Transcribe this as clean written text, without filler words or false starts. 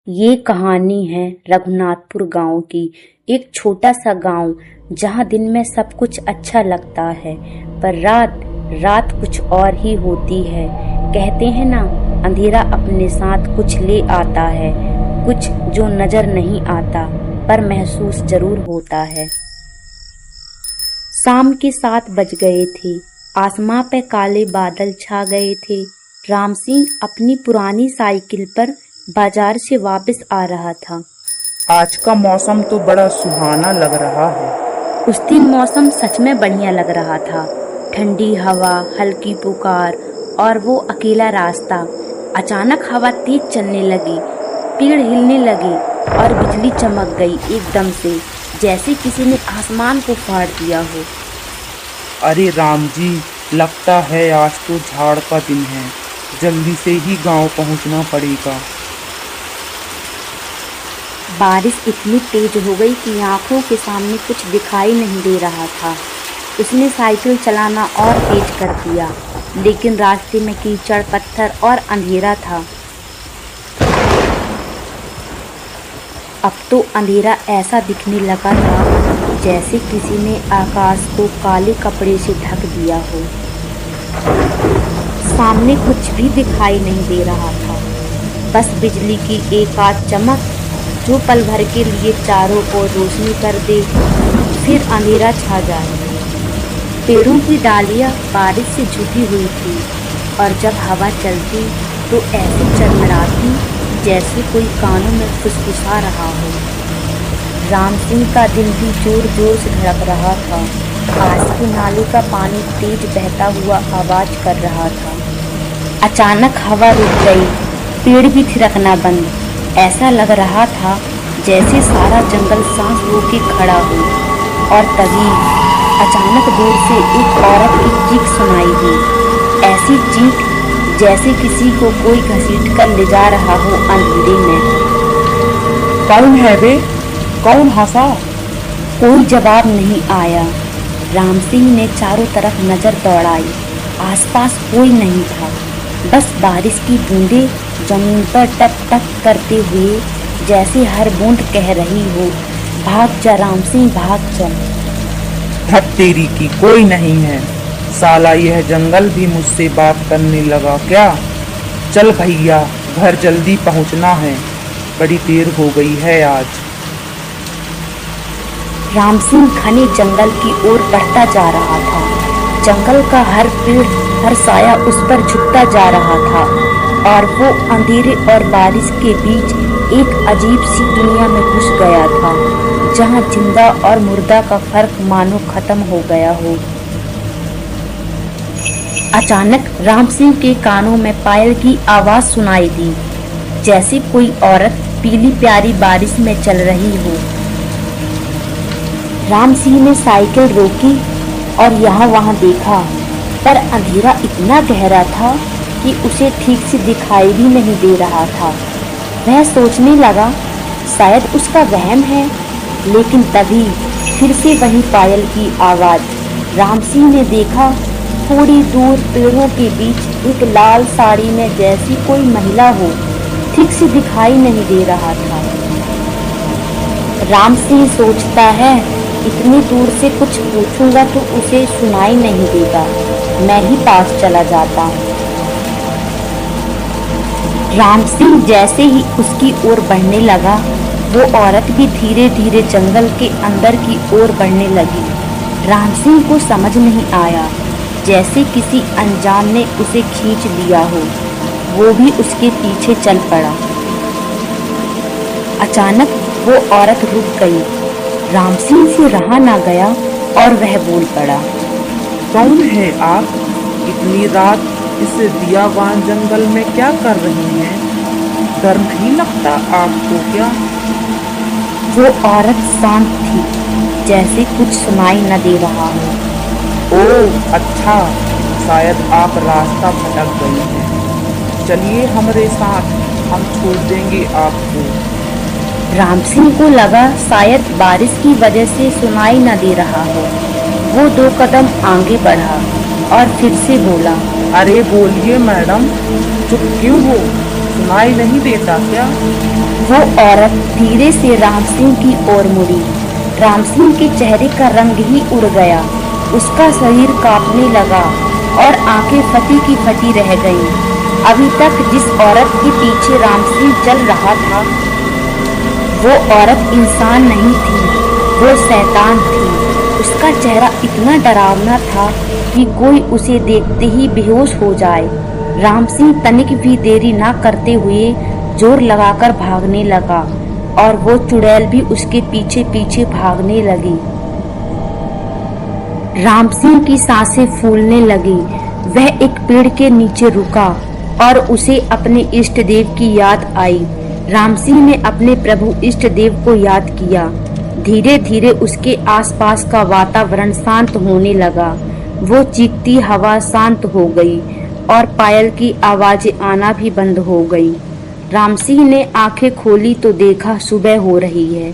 ये कहानी है रघुनाथपुर गांव की। एक छोटा सा गांव जहां दिन में सब कुछ अच्छा लगता है, पर रात रात कुछ और ही होती है। कहते हैं ना, अंधेरा अपने साथ कुछ ले आता है, कुछ जो नजर नहीं आता पर महसूस जरूर होता है। शाम के 7 बज गए थे। आसमां पे काले बादल छा गए थे। राम सिंह अपनी पुरानी साइकिल पर बाजार से वापस आ रहा था। आज का मौसम तो बड़ा सुहाना लग रहा है। उस दिन मौसम सच में बढ़िया लग रहा था। ठंडी हवा, हल्की पुकार और वो अकेला रास्ता। अचानक हवा तेज चलने लगी, पेड़ हिलने लगे और बिजली चमक गई एकदम से, जैसे किसी ने आसमान को फाड़ दिया हो। अरे राम जी, लगता है आज तो झाड़ का दिन है। जल्दी से ही गांव पहुंचना पड़ेगा। बारिश इतनी तेज हो गई कि आंखों के सामने कुछ दिखाई नहीं दे रहा था। उसने साइकिल चलाना और तेज कर दिया, लेकिन रास्ते में कीचड़, पत्थर और अंधेरा था। अब तो अंधेरा ऐसा दिखने लगा था जैसे किसी ने आकाश को काले कपड़े से ढक दिया हो। सामने कुछ भी दिखाई नहीं दे रहा था, बस बिजली की एक आध चमक जो पल भर के लिए चारों ओर रोशनी कर दे, फिर अंधेरा छा जाए। पेड़ों की डालियां बारिश से झुकी हुई थी और जब हवा चलती तो ऐसे चरमराती जैसे कोई कानों में फुसफुसा रहा हो। राम सिंह का दिल भी जोर जोर से धड़क रहा था। पास के नाले का पानी तेज बहता हुआ आवाज कर रहा था। अचानक हवा रुक गई, पेड़ भी थिरकना बंद। ऐसा लग रहा था जैसे सारा जंगल सांस रोके खड़ा हो। और तभी अचानक दूर से एक औरत की चीख सुनाई दी। ऐसी चीख जैसे किसी को कोई घसीट कर ले जा रहा हो अंधेरे में। कौन है वे? कौन हंसा? कोई जवाब नहीं आया। राम सिंह ने चारों तरफ नजर दौड़ाई। आसपास कोई नहीं था, बस बारिश की बूंदें जमीन पर टप टप करते हुए, जैसे हर बूंद कह रही हो, भाग जा राम सिंह, भाग चल। धत तेरी की, कोई नहीं है। साला यह जंगल भी मुझसे बात करने लगा क्या? चल भैया, घर जल्दी पहुंचना है, बड़ी देर हो गई है आज। राम सिंह घने जंगल की ओर बढ़ता जा रहा था। जंगल का हर पेड़, हर साया उस पर झुकता जा रहा था और वो अंधेरे और बारिश के बीच एक अजीब सी दुनिया में घुस गया था, जहां जिंदा और मुर्दा का फर्क मानो खत्म हो गया हो। अचानक राम सिंह के कानों में पायल की आवाज सुनाई दी, जैसे कोई औरत पीली प्यारी बारिश में चल रही हो। राम सिंह ने साइकिल रोकी और यहाँ वहाँ देखा, पर अंधेरा इतना गहरा था कि उसे ठीक से दिखाई भी नहीं दे रहा था। वह सोचने लगा शायद उसका वहम है, लेकिन तभी फिर से वही पायल की आवाज। राम सिंह ने देखा थोड़ी दूर पेड़ों के बीच एक लाल साड़ी में जैसी कोई महिला हो, ठीक से दिखाई नहीं दे रहा था। राम सिंह सोचता है, इतनी दूर से कुछ पूछूंगा तो उसे सुनाई नहीं देगा, मैं ही पास चला जाता हूँ। राम सिंह जैसे ही उसकी ओर बढ़ने लगा, वो औरत भी धीरे धीरे जंगल के अंदर की ओर बढ़ने लगी। राम सिंह को समझ नहीं आया, जैसे किसी अनजान ने उसे खींच लिया हो। वो भी उसके पीछे चल पड़ा। अचानक वो औरत रुक गई। राम सिंह से रहा ना गया और वह बोल पड़ा, कौन है आप? इतनी रात इस दियावान जंगल में क्या कर रही हैं? डर नहीं लगता आपको क्या? वो औरत शांत थी, जैसे कुछ सुनाई न दे रहा हो। ओह अच्छा, शायद आप रास्ता भटक गई हैं। चलिए हमारे साथ, हम छोड़ देंगे आपको। राम सिंह को लगा शायद बारिश की वजह से सुनाई न दे रहा हो। वो 2 कदम आगे बढ़ा और फिर से बोला, अरे बोलिए मैडम, चुप क्यों हो? सुनाई नहीं देता क्या? वो औरत धीरे से राम सिंह की ओर मुड़ी। राम सिंह के चेहरे का रंग ही उड़ गया। उसका शरीर कांपने लगा और आंखें फटी की फटी रह गईं। अभी तक जिस औरत के पीछे राम सिंह चल रहा था, वो औरत इंसान नहीं थी, वो शैतान थी। उसका चेहरा इतना डरावना था कि कोई उसे देखते ही बेहोश हो जाए। राम सिंह तनिक भी देरी ना करते हुए जोर लगाकर भागने लगा और वो चुड़ैल भी उसके पीछे पीछे भागने लगी। राम सिंह की सांसें फूलने लगी। वह एक पेड़ के नीचे रुका और उसे अपने इष्ट देव की याद आई। राम सिंह ने अपने प्रभु इष्ट देव को याद किया। धीरे धीरे उसके आसपास का वातावरण शांत होने लगा। वो चीखती हवा शांत हो गई और पायल की आवाजें आना भी बंद हो गई। राम सिंह ने आंखें खोली तो देखा सुबह हो रही है।